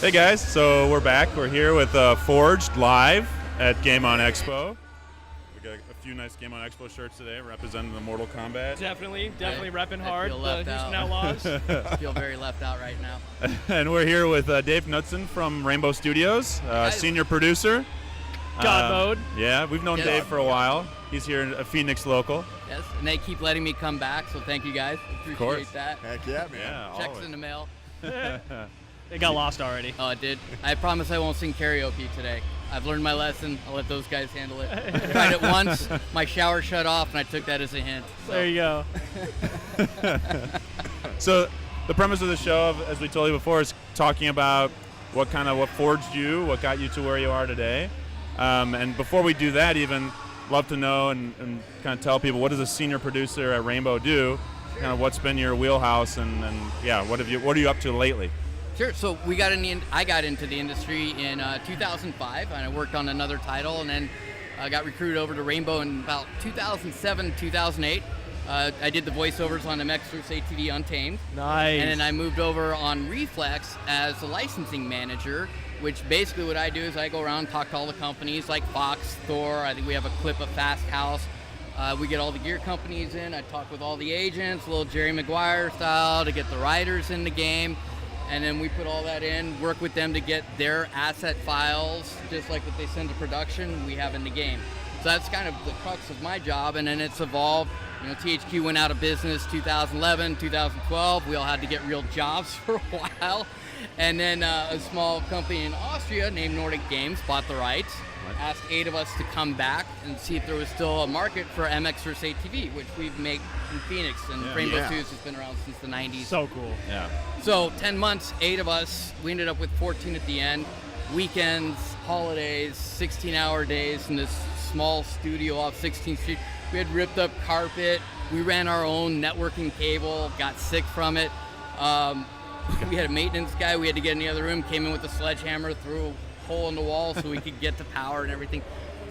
Hey guys, so we're back. We're here with Forged live at Game On Expo. We got a few nice Game On Expo shirts today representing the Mortal Kombat. Definitely repping hard feel the left Houston out. Outlaws. I feel very left out right now. And we're here with Dave Knudsen from Rainbow Studios, senior producer. God mode. Yeah, we've known Yes. Dave for a while. He's here in a Phoenix local. Yes, and they keep letting me come back, so thank you guys. Appreciate course. that. Heck yeah, man. Yeah, Checks always. in the mail. It got lost already. Oh, it did. I promise I won't sing karaoke today. I've learned my lesson. I'll let those guys handle it. I tried it once. My shower shut off, and I took that as a hint. So. There you go. So the premise of the show, as we told you before, is talking about what forged you, what got you to where you are today. And before we do that, even love to know and kind of tell people, what does a senior producer at Rainbow do? Kind of what's been your wheelhouse and yeah, what are you up to lately? Sure. So I got into the industry in 2005, and I worked on another title, and then I got recruited over to Rainbow in about 2007, 2008. I did the voiceovers on MX Vs ATV Untamed. Nice. And then I moved over on Reflex as a licensing manager, which basically what I do is I go around and talk to all the companies like Fox, Thor. I think we have a clip of Fast House. We get all the gear companies in. I talk with all the agents, a little Jerry Maguire style, to get the riders in the game. And then we put all that in, work with them to get their asset files, just like what they send to production, we have in the game. So that's kind of the crux of my job, and then it's evolved. You know, THQ went out of business 2011, 2012. We all had to get real jobs for a while. And then a small company in Austria named Nordic Games bought the rights, asked 8 of us to come back and see if there was still a market for MX Vs ATV, which we've made in Phoenix, and Rainbow Studios has been around since the 90s. So cool. Yeah. So 10 months, 8 of us, we ended up with 14 at the end. Weekends, holidays, 16-hour days in this small studio off 16th Street. We had ripped up carpet. We ran our own networking cable, got sick from it. We had a maintenance guy. We had to get in the other room, came in with a sledgehammer, threw a hole in the wall so we could get to power and everything.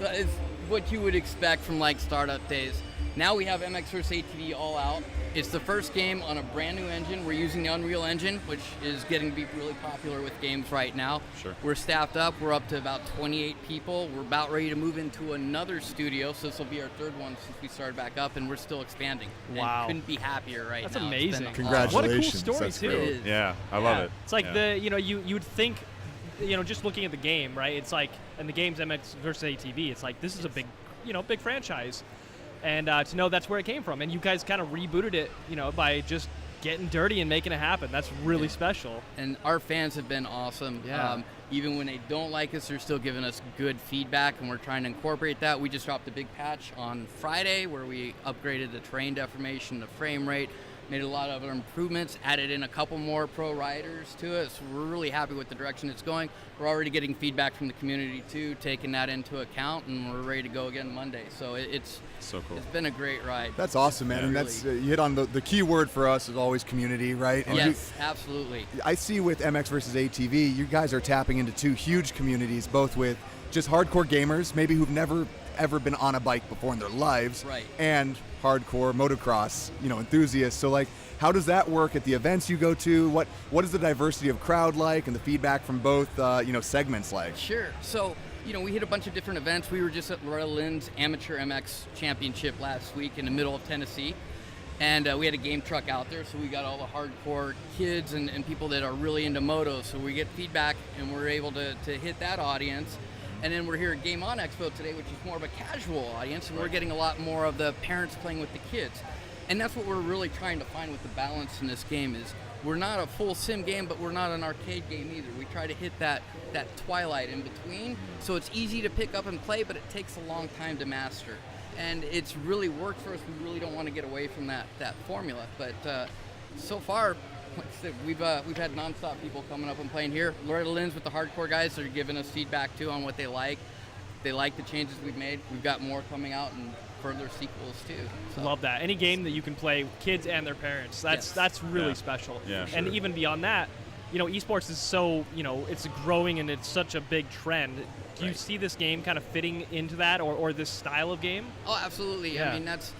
So it's what you would expect from like startup days. Now we have MX Vs ATV all out. It's the first game on a brand new engine. We're using the Unreal Engine, which is getting to be really popular with games right now. Sure. We're staffed up. We're up to about 28 people. We're about ready to move into another studio, so this will be our third one since we started back up, and we're still expanding. Wow. And couldn't be happier right That's now. amazing. It's been Congratulations. What a cool story, That's too. great. It is. Yeah, I love it. It's like Yeah. you'd think, just looking at the game, right? It's like, and the game's MX Vs ATV. It's like, this is a big franchise. And to know that's where it came from. And you guys kind of rebooted it, by just getting dirty and making it happen. That's really special. And our fans have been awesome. Yeah. Even when they don't like us, they're still giving us good feedback, and we're trying to incorporate that. We just dropped a big patch on Friday where we upgraded the terrain deformation, the frame rate, made a lot of other improvements, added in a couple more pro riders to it. So we're really happy with the direction it's going. We're already getting feedback from the community too, taking that into account, and we're ready to go again Monday. So it's So cool. It's been a great ride. That's awesome, man. Yeah, And really. that's you hit on the key word for us is always community, right? And Yes, absolutely. I see with MX Vs ATV, you guys are tapping into 2 huge communities, both with just hardcore gamers, maybe who've never ever been on a bike before in their lives, Right. and hardcore motocross, enthusiasts. So like, how does that work at the events you go to? What is the diversity of crowd like, and the feedback from both segments like? Sure. So, we hit a bunch of different events. We were just at Loretta Lynn's Amateur MX Championship last week in the middle of Tennessee. And we had a game truck out there, so we got all the hardcore kids and people that are really into motos. So we get feedback, and we're able to hit that audience. And then we're here at Game On Expo today, which is more of a casual audience, and we're getting a lot more of the parents playing with the kids. And that's what we're really trying to find with the balance in this game is we're not a full sim game, but we're not an arcade game either. We try to hit that twilight in between, so it's easy to pick up and play, but it takes a long time to master. And it's really worked for us. We really don't want to get away from that formula. But so far, like I said, we've had nonstop people coming up and playing here. Loretta Lynn's with the hardcore guys that are giving us feedback too on what they like. They like the changes we've made. We've got more coming out and further sequels too. So. Love that. Any game that you can play kids and their parents, that's really special. Yeah, And sure. even beyond that, esports is so, it's growing and it's such a big trend. Do you see this game kind of fitting into that or this style of game? Oh, absolutely. Yeah. I mean, that's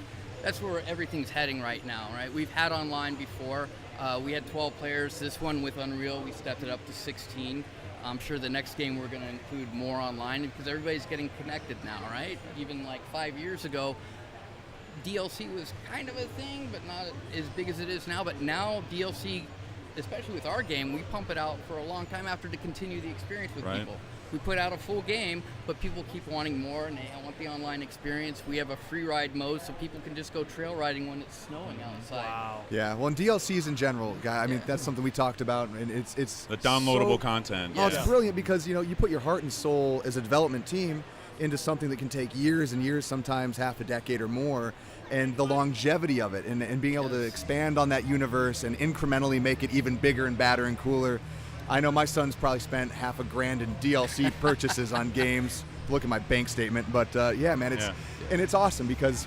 where everything's heading right now, right? We've had online before. We had 12 players. This one with Unreal, we stepped it up to 16. I'm sure the next game we're going to include more online because everybody's getting connected now, right? Even like 5 years ago, DLC was kind of a thing, but not as big as it is now. But now DLC, especially with our game, we pump it out for a long time after to continue the experience with people. We put out a full game, but people keep wanting more, and they want the online experience. We have a free ride mode, so people can just go trail riding when it's snowing outside. Wow. Yeah, well, and DLCs in general, I mean, that's something we talked about, and it's the downloadable content. Oh, it's brilliant because you put your heart and soul as a development team into something that can take years and years, sometimes half a decade or more, and the longevity of it, and being able to expand on that universe and incrementally make it even bigger and badder and cooler. I know my son's probably spent $500,000 in DLC purchases on games. Look at my bank statement, but yeah, man, it's awesome because,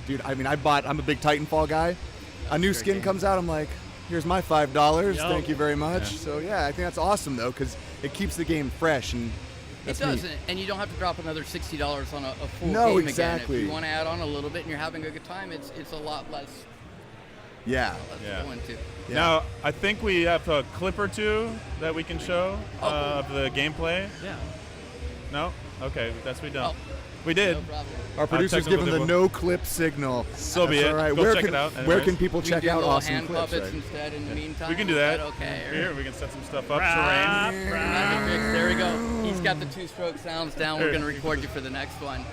dude, I mean, I'm a big Titanfall guy. A new skin comes out, I'm like, here's my $5. Thank you very much. So yeah, I think that's awesome though because it keeps the game fresh and. It does, and you don't have to drop another $60 on a full game exactly. again. If you want to add on a little bit and you're having a good time, it's a lot less. Yeah. To go into. Yeah. Now, I think we have a clip or two that we can show of the gameplay. Yeah. No? Okay, that's we don't. Oh. We did. No problem. Our producer's given the no clip signal. So be it. All right. Go check it out. Where can people We check can do out little awesome hand clips? puppets Right? instead in the meantime. We can do that. Okay. Here, we can set some stuff up. Terrain. There we go. He's got the two-stroke sounds down. We're going to record you for the next one.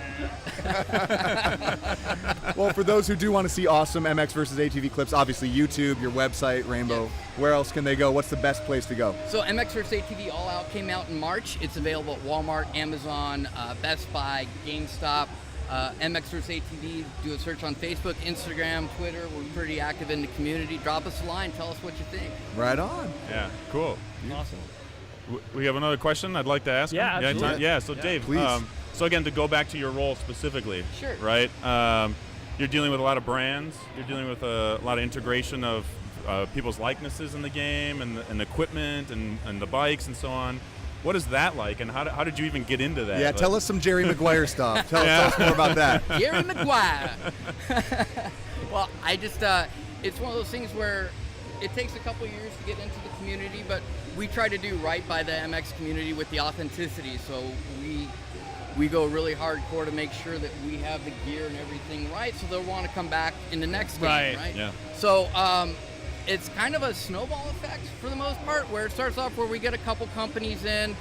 Well, for those who do want to see awesome MX Vs ATV clips, obviously YouTube, your website, Rainbow. Yep. Where else can they go? What's the best place to go? So MX Vs ATV All Out came out in March. It's available at Walmart, Amazon, Best Buy, GameStop. MX Vs ATV, do a search on Facebook, Instagram, Twitter. We're pretty active in the community. Drop us a line. Tell us what you think. Right on. Yeah, cool. Awesome. We have another question I'd like to ask. Yeah, him. absolutely. Yeah, so Dave, please. so again, to go back to your role specifically, Sure. right? You're dealing with a lot of brands. You're dealing with a lot of integration of people's likenesses in the game and equipment and the bikes and so on. What is that like, and how did you even get into that? Yeah, tell us some Jerry Maguire stuff. Tell us more about that. Jerry Maguire. Well, I just, it's one of those things where it takes a couple years to get into the community, but we try to do right by the MX community with the authenticity. So we go really hardcore to make sure that we have the gear and everything right, so they'll want to come back in the next game, right? Yeah. So it's kind of a snowball effect for the most part, where it starts off where we get a couple companies in,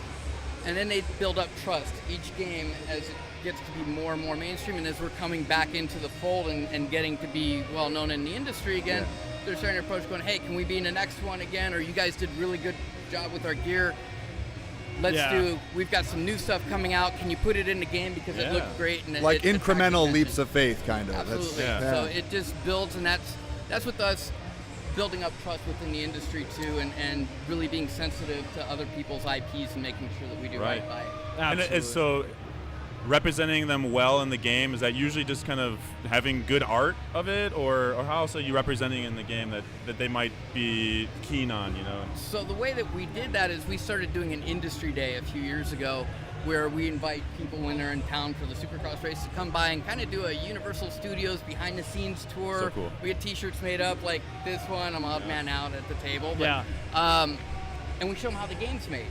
and then they build up trust each game as it gets to be more and more mainstream, and as we're coming back into the fold and getting to be well known in the industry again, they're starting to approach going, hey, can we be in the next one again? Or you guys did really good job with our gear. We've got some new stuff coming out. Can you put it in the game because it looked great? And Like it incremental leaps of faith, kind of. Absolutely. So it just builds, and that's with us building up trust within the industry too, and really being sensitive to other people's IPs and making sure that we do right by it. And it's so representing them well in the game, is that usually just kind of having good art of it, or how else are you representing in the game that they might be keen on, So the way that we did that is we started doing an industry day a few years ago, where we invite people when they're in town for the Supercross race to come by and kind of do a Universal Studios behind the scenes tour. So cool. We get t-shirts made up like this one. I'm odd man out at the table. But, Yeah. and we show them how the game's made.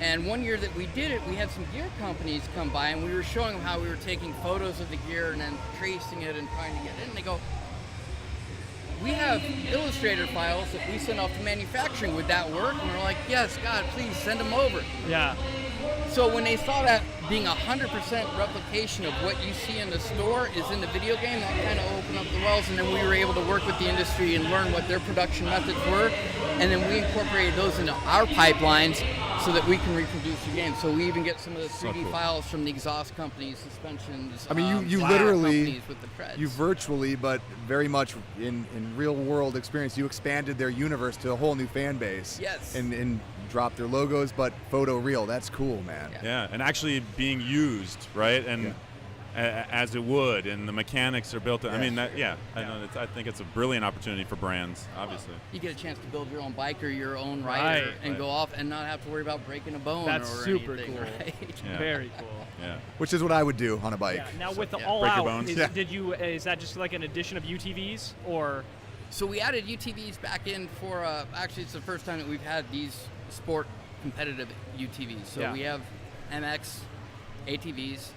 And one year that we did it, we had some gear companies come by, and we were showing them how we were taking photos of the gear and then tracing it and trying to get it in. And they go, we have Illustrator files that we send off to manufacturing. Would that work? And we're like, yes, God, please send them over. Yeah. So when they saw that being 100% replication of what you see in the store is in the video game, that kind of opened up the wells, and then we were able to work with the industry and learn what their production methods were, and then we incorporated those into our pipelines so that we can reproduce the game. So we even get some of the 3D files from the exhaust companies, suspensions. I mean, you tire literally, companies with the treads. you virtually, but very much in real world experience, you expanded their universe to a whole new fan base. Yes. And dropped their logos, but photo real. That's cool, man. Yeah, and actually being used, right? And as it would, and the mechanics are built. I mean, I think it's a brilliant opportunity for brands, obviously. You get a chance to build your own bike or your own rider and go off and not have to worry about breaking a bone. That's or super anything, cool. Right? Yeah. Very cool. Yeah. Which is what I would do on a bike. Yeah. Now with the yeah. all Break your out, bones. is that just like an addition of UTVs or? So we added UTVs back in for, actually it's the first time that we've had these sport competitive UTVs. So Yeah. we have MX ATVs,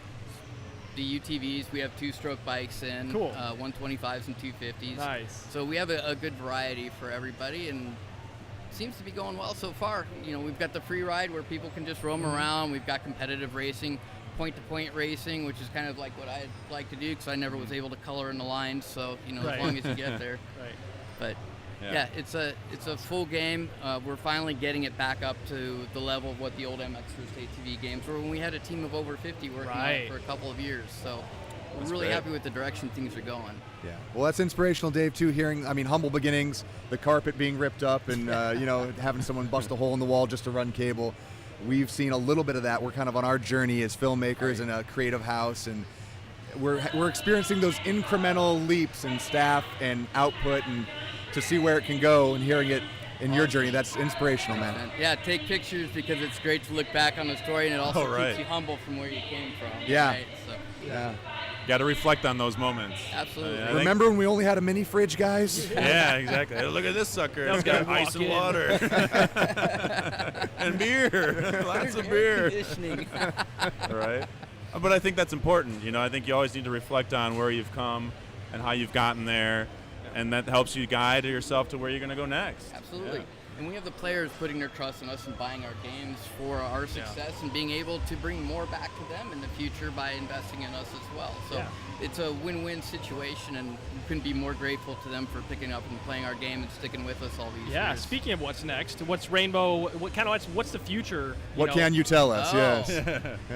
the UTVs. We have 2-stroke bikes and Cool. 125s and 250s. Nice. So we have a good variety for everybody, and seems to be going well so far. You know, we've got the free ride where people can just roam around. We've got competitive racing, point-to-point racing, which is kind of like what I'd like to do because I never was able to color in the lines. So, you know, Right. as long as you get there. Right. But yeah, it's a full game. We're finally getting it back up to the level of what the old MX Vs ATV games were when we had a team of over 50 working on it for a couple of years. So we're That's really great. happy with the direction things are going. Yeah. Well, that's inspirational, Dave, too, hearing, I mean, humble beginnings, the carpet being ripped up and, you know, having someone bust a hole in the wall just to run cable. We've seen a little bit of that. We're kind of on our journey as filmmakers in a creative house, and we're experiencing those incremental leaps in staff and output, and to see where it can go and hearing it in your journey, that's inspirational, man. And yeah, take pictures because it's great to look back on the story, and it also right. keeps you humble from where you came from. Yeah. Right? So, Yeah. Got to reflect on those moments. absolutely. I think- Remember when we only had a mini fridge, guys? Yeah, exactly. Hey, look at this sucker. That was It's got gonna ice walk and in. water. And beer. Lots of Air beer. conditioning. Right? But I think that's important. You know, I think you always need to reflect on where you've come and how you've gotten there, and that helps you guide yourself to where you're going to go next. Absolutely. Yeah. And we have the players putting their trust in us and buying our games for our success and being able to bring more back to them in the future by investing in us as well. So Yeah. it's a win-win situation, and we couldn't be more grateful to them for picking up and playing our game and sticking with us all these Yeah. years. Speaking of what's next, what's Rainbow? What's the future? What can you tell us? Oh. Yes.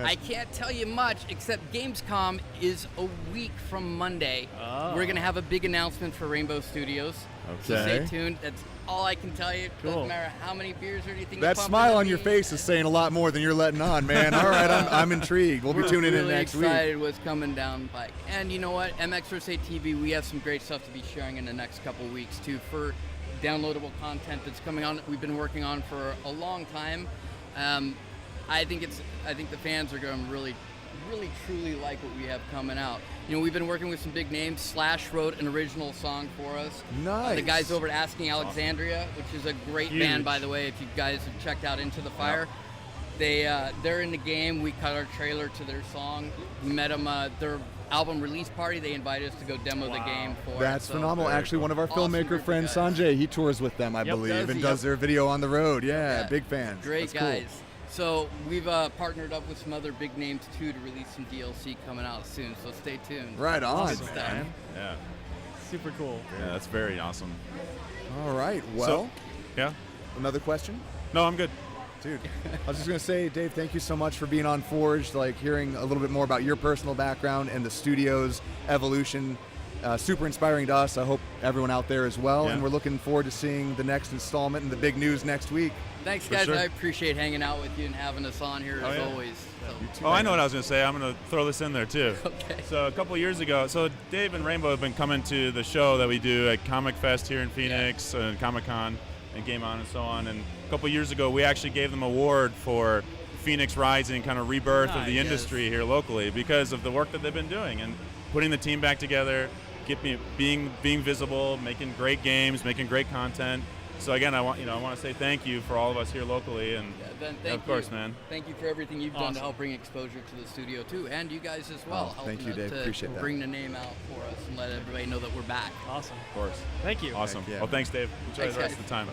I can't tell you much except Gamescom is a week from Monday. Oh. We're going to have a big announcement for Rainbow Studios. So Okay. stay tuned. That's all I can tell you. Cool. Doesn't matter how many beers or anything. That you pump smile into on your me. face is saying a lot more than you're letting on, man. All right, I'm intrigued. We'll be We're tuning in really next week. excited what's coming down the pike. And you know what? MX Vs ATV, we have some great stuff to be sharing in the next couple of weeks too for downloadable content that's coming on. We've been working on for a long time. I think the fans are going to really truly like what we have coming out. You know, we've been working with some big names. Slash wrote an original song for us. Nice. The guys over at Asking Alexandria, which is a great band, by the way, if you guys have checked out Into the Fire. They're in the game. We cut our trailer to their song. We met them their album release party. They invited us to go demo the game for That's us. So phenomenal. very Actually, cool. one of our Awesome filmmaker group of friends, guys. Sanjay, he tours with them, I believe, does and he? does their video on the road. Yeah, Yeah. big fans. Great That's cool. guys. So we've partnered up with some other big names too to release some DLC coming out soon. So stay tuned. Right on, Awesome, man. Yeah. Super cool. Yeah, that's very awesome. All right. Well, So, yeah. another question? No, I'm good. Dude, I was just going to say, Dave, thank you so much for being on Forged, like hearing a little bit more about your personal background and the studio's evolution. Super inspiring to us. I hope everyone out there as well. Yeah. And we're looking forward to seeing the next installment and the big news next week. Thanks, For guys. sure. I appreciate hanging out with you and having us on here as yeah. always. So, Oh, I know what I was going to say. I'm going to throw this in there, too. okay. So a couple years ago, so Dave and Rainbow have been coming to the show that we do at Comic Fest here in Phoenix, and Comic-Con, and Game On and so on. And a couple years ago, we actually gave them an award for Phoenix Rising, kind of rebirth of the Nice. industry here locally because of the work that they've been doing and putting the team back together, being visible, making great games, making great content. So again, I want to say thank you for all of us here locally, and Yeah, Ben, thank of course, you. man. Thank you for everything you've done Awesome. to help bring exposure to the studio too, and you guys as well. Oh, thank helping you, us Dave. to Appreciate that. bring the name out for us and let everybody know that we're back. Awesome. Of course. Thank you. Awesome. Heck yeah. Well, thanks, Dave. Enjoy Thanks, the rest guys. of the time.